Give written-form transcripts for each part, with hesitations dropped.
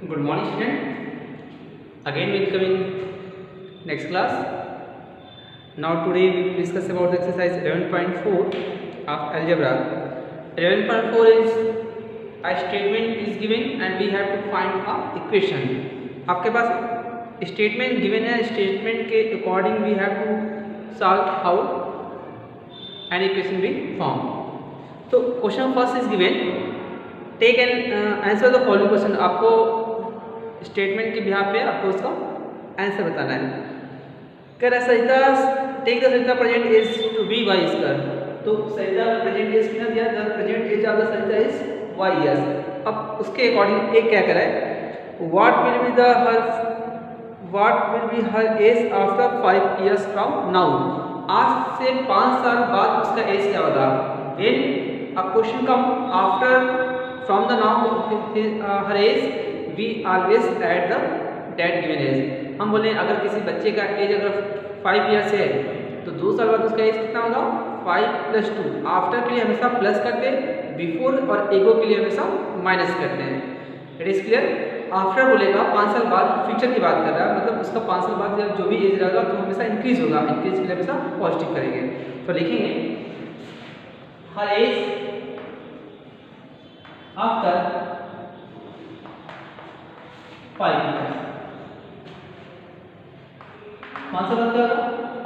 Good morning, student. Again, we will come in next class. Now, today we will discuss about the exercise 11.4 of algebra. 11.4 is a statement is given and we have to find a equation. आपके पास statement given है, statement के according we have to solve how an equation be formed. तो question first is given. Take and answer the following question. आपको statement के behalf पे आपको उसका answer बताना है। कह रहा है Sarita take the Sarita present age to be Y square. तो सरिता प्रेजेंट एज कितना दिया? The present age of the Sarita is Y years. अब उसके अकॉर्डिंग एक क्या करा है, what will be her age after 5 years from now. आज से 5 साल बाद उसका एज क्या होगा? When a question come after from the now her age we always add the that given age। हम बोले अगर किसी बच्चे का एज अगर 5 years है तो 2 साल बाद उसका एज कितना होगा? 5 + 2। आफ्टर के लिए हमेशा प्लस करते हैं, बिफोर और एगो के लिए हमेशा माइनस करते हैं। It is clear. आफ्टर बोलेगा 5 साल बाद, फ्यूचर की बात कर रहा है, मतलब उसका 5 साल बाद जब जो भी एज रहेगा तो हमेशा इंक्रीज होगा, इंक्रीज के लिए हमेशा पॉजिटिव करेंगे। तो लिखेंगे हर एज आफ्टर 5 years। 5 साल बाद क्या होगा?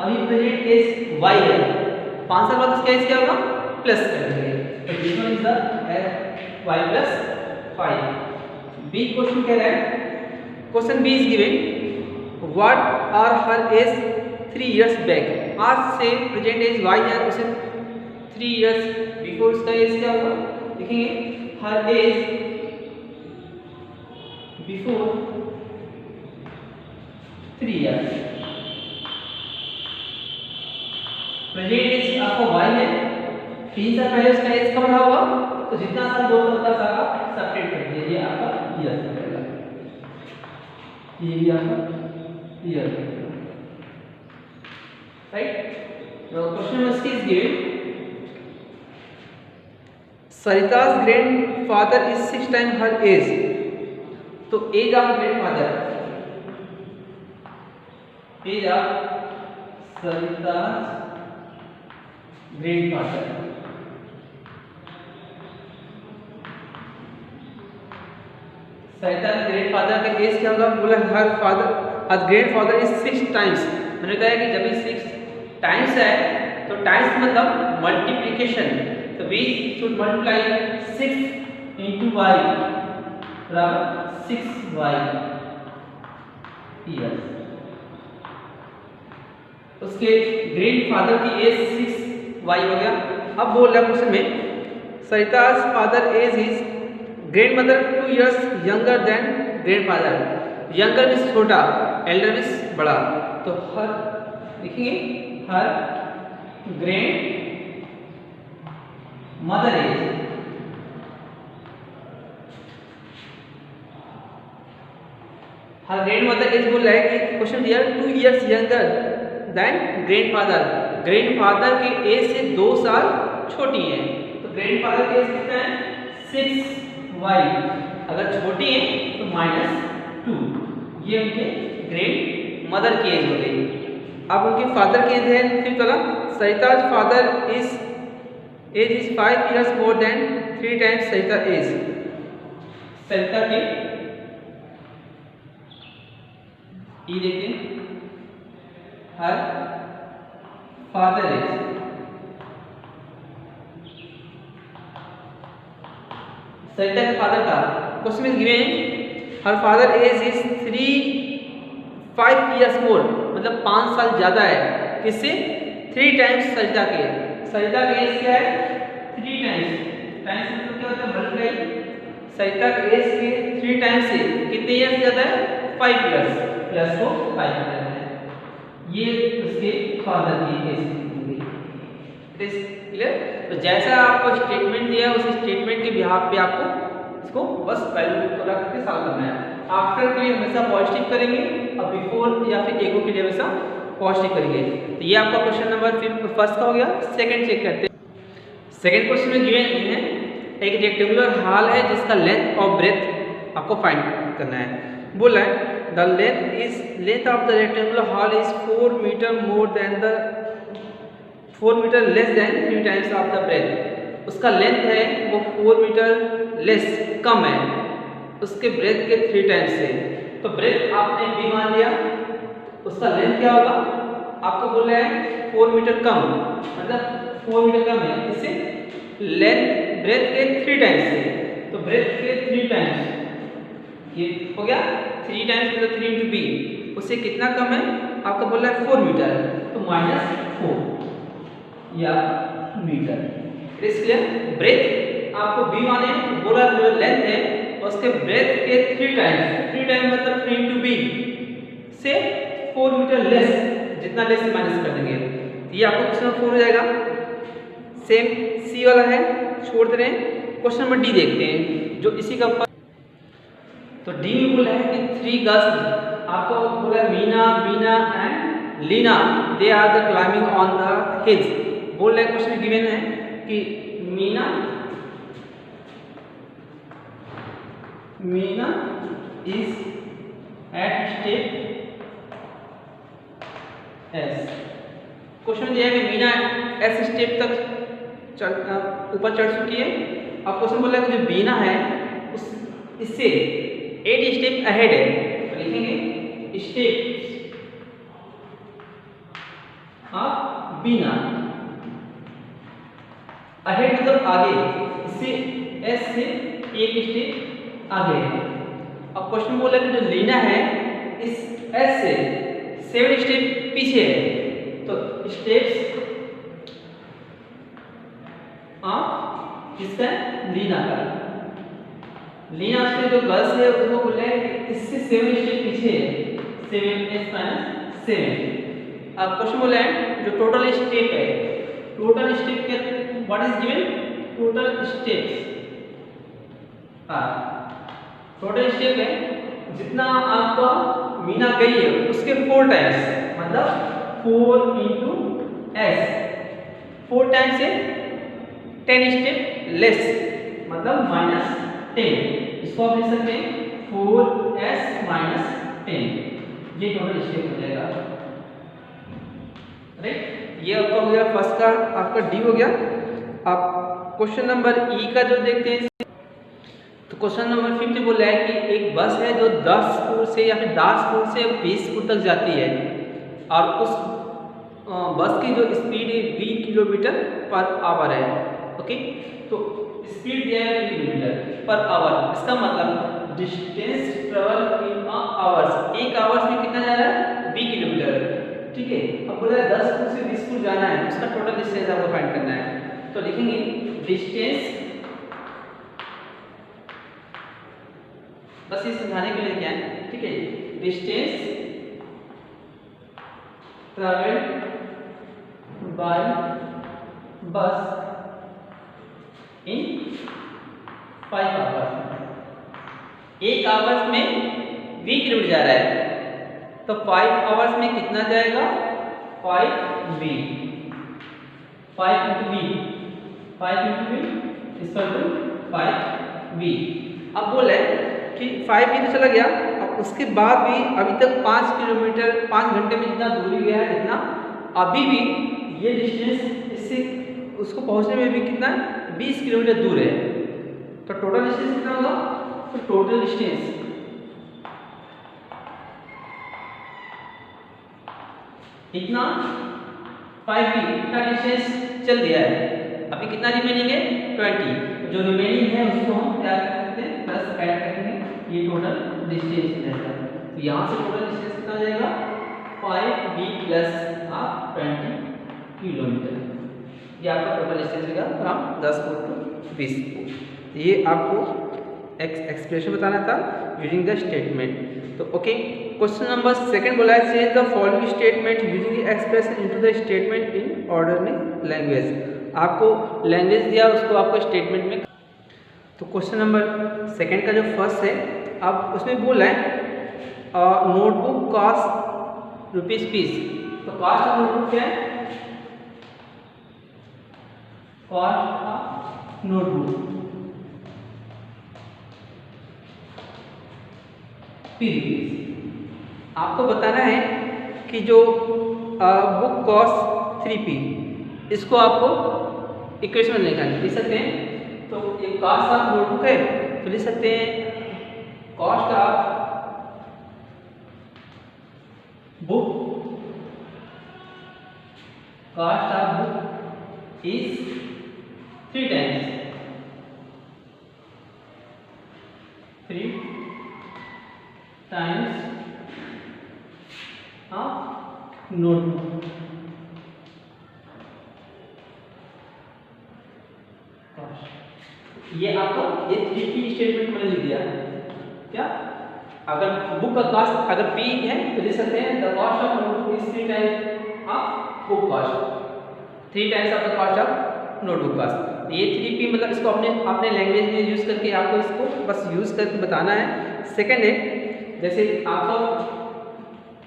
अभी प्रेजेंट एज y है, 5 साल बाद उसका एज क्या होगा? प्लस कर देंगे। तो this one is the y + 5। B question कह रहा है, question B is given what are her age 3 years back. आज से प्रेजेंट एज y है, उसे 3 years बिफोर उसका एज क्या होगा? देखेंगे her age before 3 years। Present age आपका y है, 3 साल पहले उसका एज कब रहा होगा? तो जितना साल 2 का सारा सब्ट्रैक्ट कर दीजिए, ये आपका ईयर बनेगा, ये भी आपका ईयर राइट। तो question number 6 is given Sarita's grandfather is 6 times her age। तो age of grandfather, age of Sarita's grandfather, Sarita के ग्रैंडफादर का एज क्या होगा? बोला हर ग्रैंडफादर इज 6 times। मैंने बताया कि जब भी 6 times है तो टाइम्स मतलब मल्टीप्लिकेशन, तो वी शुड मल्टीप्लाई 6 × y बराबर 6y ईयर्स। उसके ग्रैंडफादर की एज 6y हो गया। अब बोल रहा है क्वेश्चन में Sarita's father age is grandmother 2 years younger than grandfather. Younger means छोटा, एल्डर मीन्स बड़ा। तो हर लिखेंगे her grandmother age, her grandmother age बोल रहा है कि क्वेश्चन दिया 2 years younger than grandfather. Grandfather के एज से 2 साल छोटी है, तो ग्रैंडफादर की एज कितना है? 6y। अगर छोटी है तो -2। ये उनके ग्रैंड मदर की एज हो गई। अब उनके फादर की एज है, फिर चला Sarita's father is 5 years more than 3 times Sarita age. Sarita के ई देखते हैं, हर फादर एज, सरिता के फादर का क्वेश्चन में given her father age is 5 years more, मतलब 5 साल ज्यादा है किससे? 3 times सरिता के। सरिता का एज क्या है? 3 times। टाइम्स मतलब क्या होता है? मल्टीप्लाई। सरिता के एज के 3 times से कितने ईयर्स ज्यादा है? 5 years प्लस को 5 करना है। ये उसके फादर की एज होगी। It is clear. तो जैसा आपको स्टेटमेंट दिया है उस स्टेटमेंट के बिहाफ पे आपको इसको बस वैल्यू को रख के सॉल्व करना है। आफ्टर के लिए हमेशा पॉजिटिव करेंगे और बिफोर या फिर एगो के लिए हमेशा पॉजिटिव करेंगे। तो ये आपका क्वेश्चन नंबर फिर फर्स्ट का हो गया। सेकंड चेक करते हैं। सेकंड क्वेश्चन में गिवन है एक रेक्टेंगुलर हॉल है जिसका लेंथ और ब्रेथ आपको फाइंड करना है। बोला है the length of the rectangular hall is 4 meter more than the 4 meter less than 3 times of the breadth. उसका लेंथ है वो 4 मीटर लेस कम है उसके ब्रेथ के 3 टाइम्स से। तो ब्रेथ आपने बी मान लिया, उसका लेंथ क्या होगा आपको बोला है 4 मीटर कम, मतलब 4 मीटर कम है, इससे लेंथ ब्रेथ के 3 टाइम्स से। तो ब्रेथ के 3 टाइम्स ये हो गया 3 टाइम्स मतलब 3 इंटू बी, उससे कितना कम है आपका बोला है 4 मीटर, तो -4 या मीटर। इसलिए ब्रेथ आपको बी माने तो बोला जो लेंथ है उसके ब्रेथ के 3 टाइम्स मतलब 3 इंटू बी से 4 मीटर लेस, जितना लेस माइनस कर देंगे ये आपको क्वेश्चन नंबर 4 हो जाएगा। सेम सी वाला है, छोड़ दे रहे हैं। क्वेश्चन नंबर डी देखते हैं जो इसी का तो डी में बोला है कि 3 गर्ल्स आपको बोला है Meena, Beena and Leena they are the climbing on the hills. बोल रहे क्वेश्चन गिवन है कि Meena is at step S. Question ये है कि मीना एस स्टेप तक ऊपर चढ़ चुकी है। अब क्वेश्चन बोला है कि जो बीना है उस इससे 8 स्टेप अहेड है, तो लिखेंगे स्टेप ऑफ बीना। अहेड मतलब आगे, इससे एस से 1 स्टेप आगे है। अब क्वेश्चन बोला कि जो लीना है इस एस से 7 स्टेप पीछे है, तो स्टेप्स ऑफ किसका लीना का। लीना से जो गर्ल्स है उसको बोल रहे हैं इससे 7 स्टेप पीछे है, 7 अब क्वेश्चन बोला है जो टोटल स्टेप है, टोटल स्टेप के what is given, total steps total step है जितना आपका मीना गई है उसके 4 टाइम्स, मतलब 4 इंटू एस, 4 टाइम्स से 10 स्टेप लेस मतलब -10। इसको आप लिख सकते हैं 4s - 10, ये टोटल स्टेप हो जाएगा। राइट, ये आपका हो गया फर्स्ट का, आपका डी हो गया। आप क्वेश्चन नंबर ई का जो देखते हैं तो क्वेश्चन नंबर 5 बोल रहा है कि एक बस है जो 10 से या फिर 10 से 20 तक जाती है और उस बस की जो स्पीड है 20 किलोमीटर पर आवर है। ओके, तो स्पीड दिया है 20 किलोमीटर पर आवर, इसका मतलब distance travel in hours, 1 hours में कितना जा रहा है 20 किलोमीटर। ठीक है, अब बोला है 10 से 20 जाना है, उसका टोटल डिस्टेंस आपको फाइंड करना है। तो लिखेंगे डिस्टेंस, बस ये समझाने के लिए क्या है, ठीक है, डिस्टेंस ट्रैवल्ड बाय बस इन 5 आवर्स। 1 आवर्स में 20 किलोमीटर जा रहा है, तो 5 आवर्स में कितना जाएगा 5v, 5 into v, 5 into v equal to 5v। अब बोले कि 5v तो चला गया, अब उसके बाद भी अभी तक 5 किलोमीटर 5 घंटे में जितना दूरी गया है इतना अभी भी ये डिस्टेंस इससे उसको पहुंचने में भी कितना 20 किलोमीटर दूर है। तो टोटल डिस्टेंस कितना होगा, तो टोटल डिस्टेंस इतना 5v का डिस्टेंस चल दिया है, अभी कितना रिमेनिंग है 20, जो रिमेनिंग है उसको हम क्या कर सकते हैं प्लस ऐड करेंगे, ये टोटल डिस्टेंस रहेगा। तो यहाँ से टोटल डिस्टेंस कितना आ जाएगा 5v प्लस 20 किलोमीटर, ये आपका टोटल डिस्टेंस होगा फ्रॉम 10 टू 20। ये आपको एक्सप्रेशन बताना था यूजिंग द स्टेटमेंट। तो ओके, क्वेश्चन नंबर 2 बोला है change the following statement using expression into the statement in ordering language. आपको लैंग्वेज दिया उसको आपको स्टेटमेंट में। तो क्वेश्चन नंबर 2 का जो फर्स्ट है आप उसमें बोल रहे हैं नोटबुक कॉस्ट ₹20। तो कॉस्ट ऑफ नोटबुक क्या है, cost of notebook P rupees। आपको बताना है कि जो बुक कॉस्ट 3P, इसको आपको इक्वेशन में निकालना लिख सकते हैं। तो ये कॉस्ट ऑफ नोटबुक है तो लिख सकते हैं cost of book, cost of book is 3 times of notebook. ये आपको ये 3P स्टेटमेंट मैंने लिख दिया क्या। अगर बुक का कॉस्ट अगर P है तो लिख सकते हैं the cost of notebook is 3 times of book cost, 3 times of the cost of notebook cost. ये 3P मतलब इसको अपने लैंग्वेज में यूज करके आपको इसको बस यूज करके बताना है। सेकंड है जैसे आपका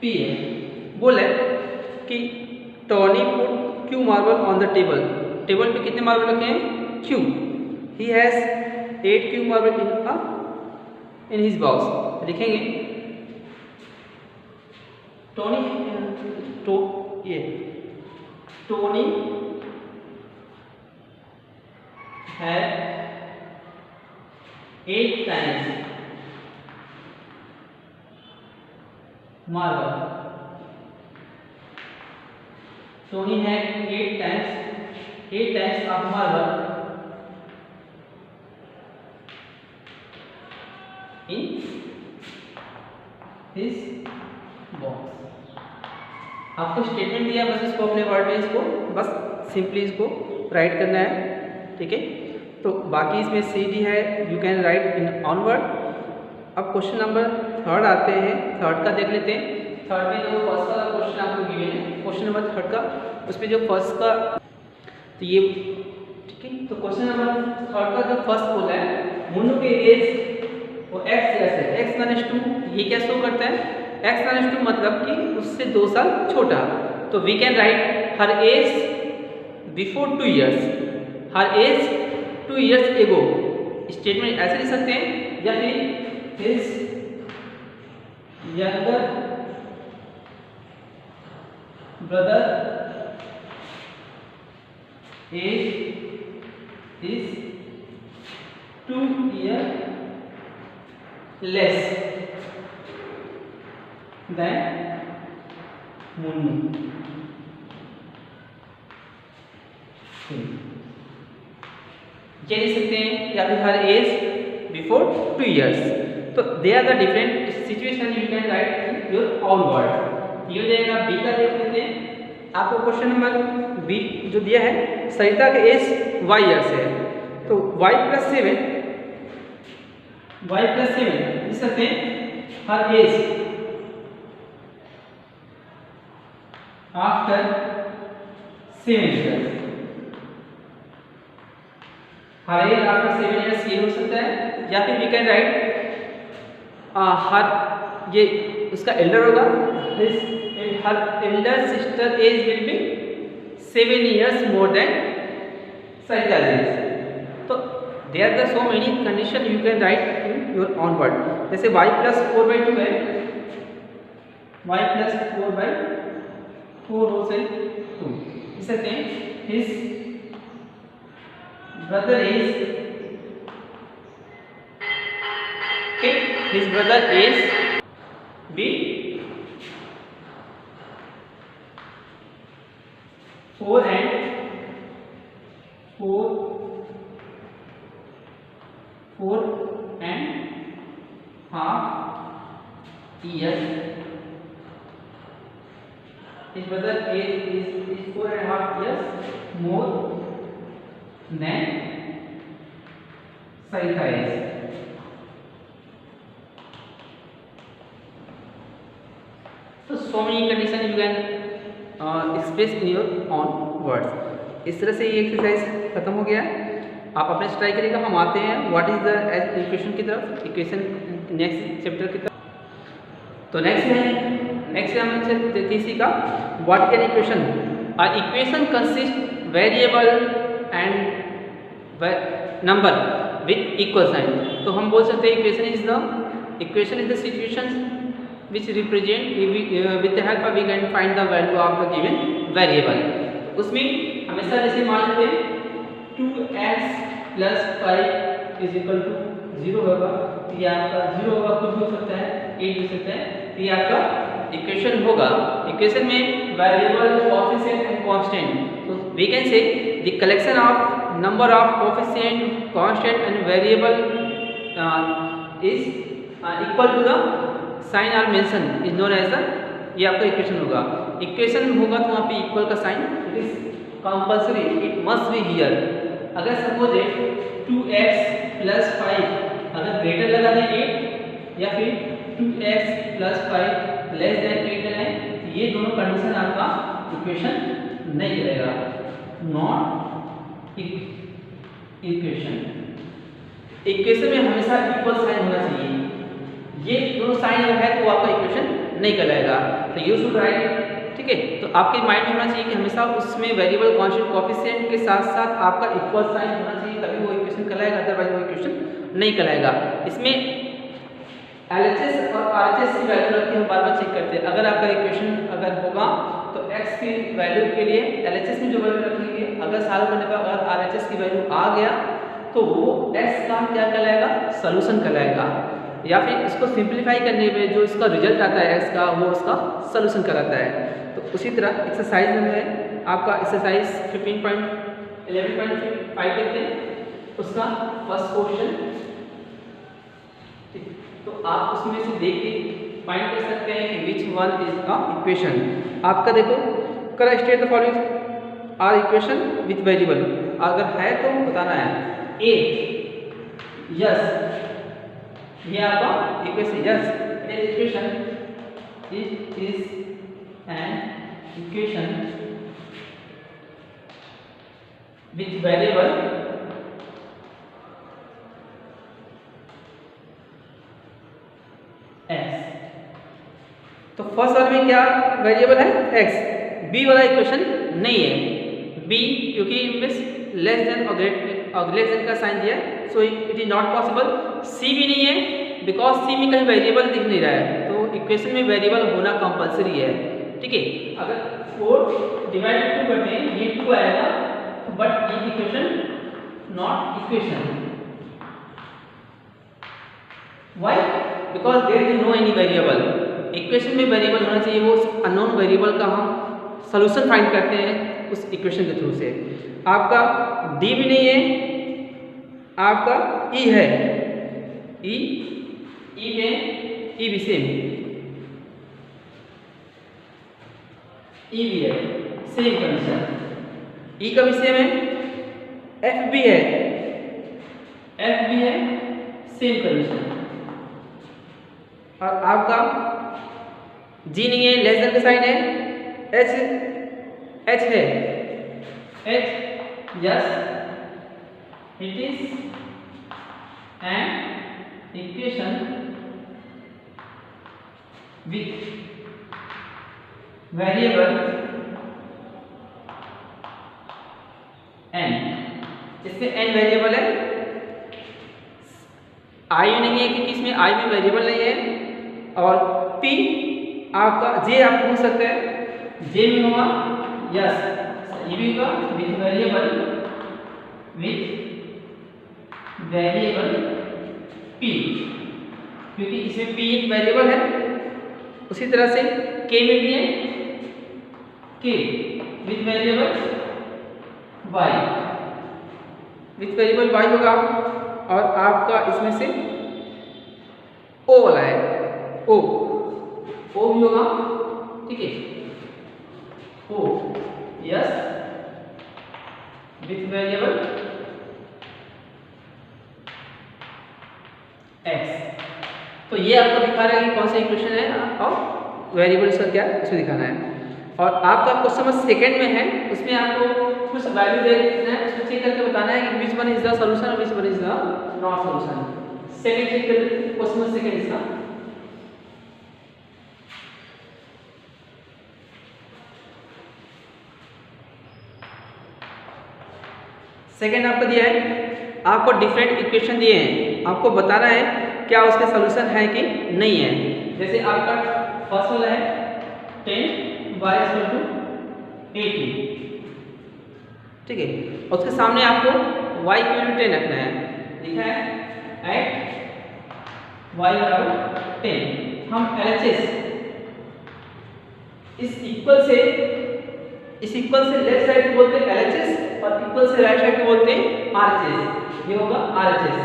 P है, बोला कि Tony put Q marble on the table, table पे कितने मार्बल रखे हैं Q, he has 8 Q marble in his box. लिखेंगे टोनी है 8 टाइम्स मार्बल, टोनी है 8 times of marble in his box. आपको स्टेटमेंट दिया, बस इसको अपने वर्ड में इसको बस सिंपली इसको राइट करना है, ठीक है। तो बाकी इसमें CD है, you can write in on word. अब क्वेश्चन नंबर 3 आते हैं, 3 का देख लेते हैं। 3 में जो फर्स्ट का क्वेश्चन आपको गिवन है, क्वेश्चन नंबर 3 का, उसमें जो फर्स्ट का तो ये ठीक है। तो क्वेश्चन नंबर 3 का जो फर्स्ट बोला है मुन्नू के एज वो x है, x-2, ये क्या शो करता है x-2 मतलब कि उससे 2 साल छोटा। तो we can write her age before 2 years, her age 2 years ago, statement ऐसे लिख सकते हैं। या फिर his younger brother age is 2 year less than Munnu. ये लिख सकते हैं। या फिर हर एज बिफोर 2 इयर्स। तो they are the different situation you can write in your own word. ये हो जाएगा। बी का देख लेते हैं। आपको क्वेश्चन नंबर बी जो दिया है, सरिता के एज y इयर्स है, तो y + 7 लिख सकते हैं हर age after 7 years, her age after 7 years ये हो सकता है। या फिर वी कैन राइट हर ये उसका एल्डर होगा, her elder sister age will be 7 years more than Sarita age. तो there are so many condition you can write in your own word। जैसे y + 4/2 है, y + 4/4 हो से 2 इस सकते हैं। his brother is okay, his brother is b 4 and 4.5 years। His brother is 4.5 years more than Sarita is। So many conditions you can express in your own words। इस तरह से ये एक्सरसाइज खत्म हो गया। आप अपने से ट्राई करिएगा। हम आते हैं व्हाट इज द इक्वेशन की तरफ, इक्वेशन नेक्स्ट चैप्टर की तरफ। तो नेक्स्ट है हम तीसरी का what can equation. A equation consist variable and number with equal sign. तो हम बोल सकते हैं equation is the situation which represent with the help of we can find the value of the given variable। उसमें हमेशा जैसे मान लेते हैं 2x plus 5 is equal to 0 होगा, तो ये आपका 0 होगा, कुछ भी हो सकता है, 8 भी हो सकता है, तो ये आपका इक्वेशन होगा। इक्वेशन में वेरिएबल, कोएफिशिएंट एंड कांस्टेंट, तो we can say the collection of number of coefficient, constant and variable is equal to the sign are mention is known as the, ये आपका इक्वेशन होगा। इक्वेशन होगा तो वहाँ पे इक्वल का sign, it is compulsory, it must be here. अगर suppose 2x plus 5 अगर ग्रेटर लगा दें 8 या फिर 2x plus 5 लेस देन 8 लगाएं, तो ये दोनों कंडीशन आपका इक्वेशन नहीं रहेगा, नॉट इक्वेशन। इक्वेशन में हमेशा इक्वल साइन होना चाहिए, ये दोनों साइन अगर है तो वो आपका इक्वेशन नहीं कहलाएगा। तो यू शुड राइट, ठीक है। तो आपके माइंड में होना चाहिए कि हमेशा उसमें वेरिएबल, कांस्टेंट, कोएफिशिएंट के साथ साथ आपका इक्वल साइन होना चाहिए, तभी वो इक्वेशन कहलाएगा, अदरवाइज वो इक्वेशन नहीं कहलाएगा। इसमें LHS और RHS की वैल्यू रख के हम बार बार चेक करते हैं। अगर आपका इक्वेशन अगर होगा तो x की वैल्यू के लिए LHS में जो वैल्यू रखेंगे, अगर सॉल्व करने पर अगर RHS की वैल्यू आ गया तो वो x का क्या कहलाएगा, सॉल्यूशन कहलाएगा, या फिर इसको सिंप्लीफाई करने में जो इसका रिजल्ट आता है x का, वो उसका सॉल्यूशन कहलाता है। तो उसी तरह एक्सरसाइज में आपका एक्सरसाइज 11.5 देखते हैं, उसका फर्स्ट क्वेश्चन, तो आप उसमें से देख के फाइंड कर सकते हैं कि which one is a equation. आपका देखो, कर state the following are equation with variable, अगर है तो बताना है। ए यस, ये आपका equation, yes it is equation, it is an equation with variable x। तो फर्स्ट वाले में क्या वेरिएबल है, x। बी वाला इक्वेशन नहीं है, बी क्योंकि लेस देन और लेस देन का साइन दिया है, so it is not possible. C भी नहीं है, बिकॉज सी में कहीं वेरिएबल दिख नहीं रहा है, तो इक्वेशन में वेरिएबल होना कंपलसरी है, ठीक है। अगर 4 डिवाइडेड 2 करते हैं, ये 2 आएगा, बट ये equation not equation. Why? Because there is no any variable. Equation में वेरिएबल होना चाहिए, वो अननोन वेरिएबल का हम सॉल्यूशन फाइंड करते हैं उस इक्वेशन के थ्रू से। आपका डी भी नहीं है, आपका ई है, ई में ई भी सेम, ई भी है, सेम कंडीशन, ई का भी सेम है, एफ भी है, एफ भी है, सेम कंडीशन। और आपका जी नहीं है, लेस देन का साइन है, एच है, H yes it is an equation with variable N. इसमें एन वेरिएबल है, आई नहीं है क्योंकि इसमें आई में वेरिएबल नहीं है, और पी आपका जे आप पूछ सकते हैं, जे में होगा यस, ये भी होगा विथ वेरिएबल पी, क्योंकि इसमें पी एक वेरिएबल है। उसी तरह से के में भी है, K with variable Y, with variable Y होगा, और आपका इसमें से ओ वाला है, ओ भी होगा, ठीक है, ओ यस विथ वेरिएबल एक्स। तो ये आपको दिखा रहा है कि कौन सा इक्वेशन है और वेरिएबल इसका क्या है, इसमें दिखाना है। और आपका क्वेश्चन नंबर सेकंड में है, उसमें आपको कुछ वैल्यू दे देना है, उसमें चेक करके बताना है कि which one is the solution और which one is the not solution. Second check कर, क्वेश्चन नंबर सेकंड इसका सेकंड आपका दिया है, आपको डिफरेंट इक्वेशन दिए हैं, आपको बताना है क्या उसके सॉल्यूशन है कि नहीं है। जैसे आपका फर्स्ट वाला है 10y = 80, ठीक है, उसके सामने आपको y की वैल्यू 10 रखना है। लिखा है एट y = 10। हम LHS इस इक्वल से लेफ्ट साइड को बोलते हैं LHS और इक्वल से राइट साइड को बोलते हैं RHS। ये होगा RHS।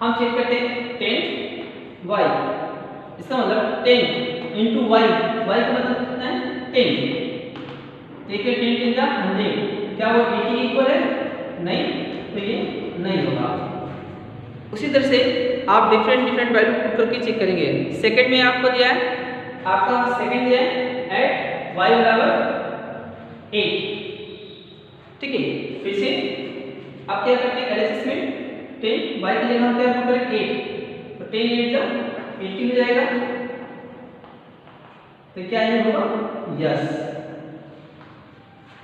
हम चेक करते हैं 10y, इसका मतलब 10 इंटू y, y का मतलब कितना है 10। देखिए 10 10 का 100, क्या वो 80 के इक्वल है? नहीं, तो ये नहीं होगा। उसी तरह से आप डिफरेंट वैल्यू पुट करके चेक करेंगे। सेकंड में आपको दिया है, आपका सेकंड दिया है एट y = 8, ठीक है। फिर से आप क्या करते हैं LHS में 10 y की जगह हम क्या पुट करें 8, तो 10 8 जा 80 हो जाएगा, तो क्या ये होगा यस।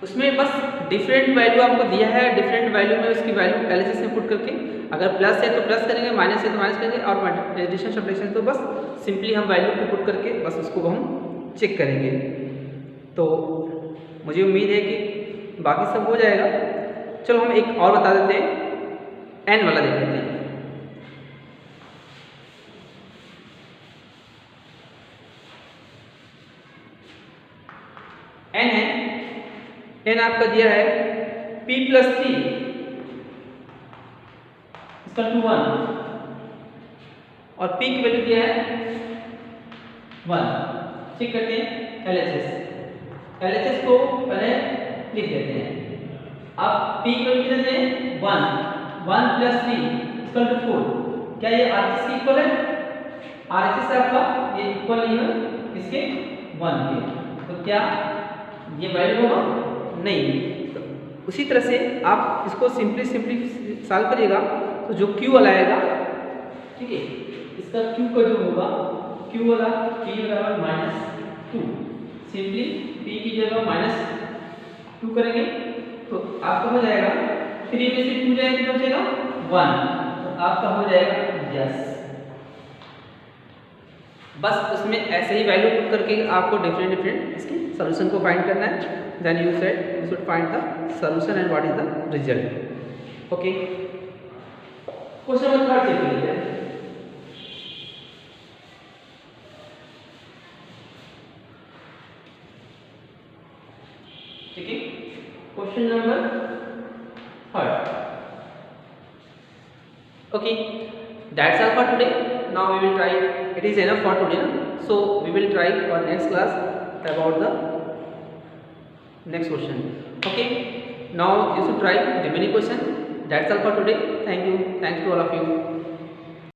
उसमें बस डिफरेंट वैल्यू आपको दिया है, डिफरेंट वैल्यू में उसकी वैल्यू LHS में पुट करके, अगर प्लस है तो प्लस करेंगे, माइनस है तो माइनस करेंगे, और एडिशन सब्ट्रैक्शन तो बस सिंपली हम वैल्यू को पुट करके बस उसको हम चेक करेंगे। तो मुझे उम्मीद है कि बाकी सब हो जाएगा। चलो हम एक और बता देते हैं, n वाला देख लेते हैं। n है, n आपका दिया है p + 3 = 1 और p की वैल्यू दिया है 1। चेक करते हैं LHS को पहले लिख देते हैं। अब p की वैल्यू कितने देते हैं 1 + 3 = 4। क्या ये RHS के इक्वल है? RHS से आपका ये इक्वल नहीं है इसके 1 के, तो क्या ये वैल्यू होगा? नहीं। तो उसी तरह से आप इसको सिंपली सॉल्व करिएगा तो जो Q वाला आएगा, ठीक है, इसका Q का जो होगा Q वाला P = -2, सिंपली P की जगह -2 करेंगे तो आपका हो जाएगा 3 में से 2 जाएगा कितना बचेगा 1, तो आपका हो जाएगा यस। बस उसमें ऐसे ही वैल्यू पुट करके आपको डिफरेंट इसके सॉल्यूशन को फाइंड करना है। Then you should find the solution and what is the result. Okay, question number 3 check कीजिए। ठीक है, question number 3। Okay, that's all for today. Now we will try, it is enough for today, so we will try for next class about the next question. Okay, now you should try remaining question. That's all for today. Thank you, thanks to all of you.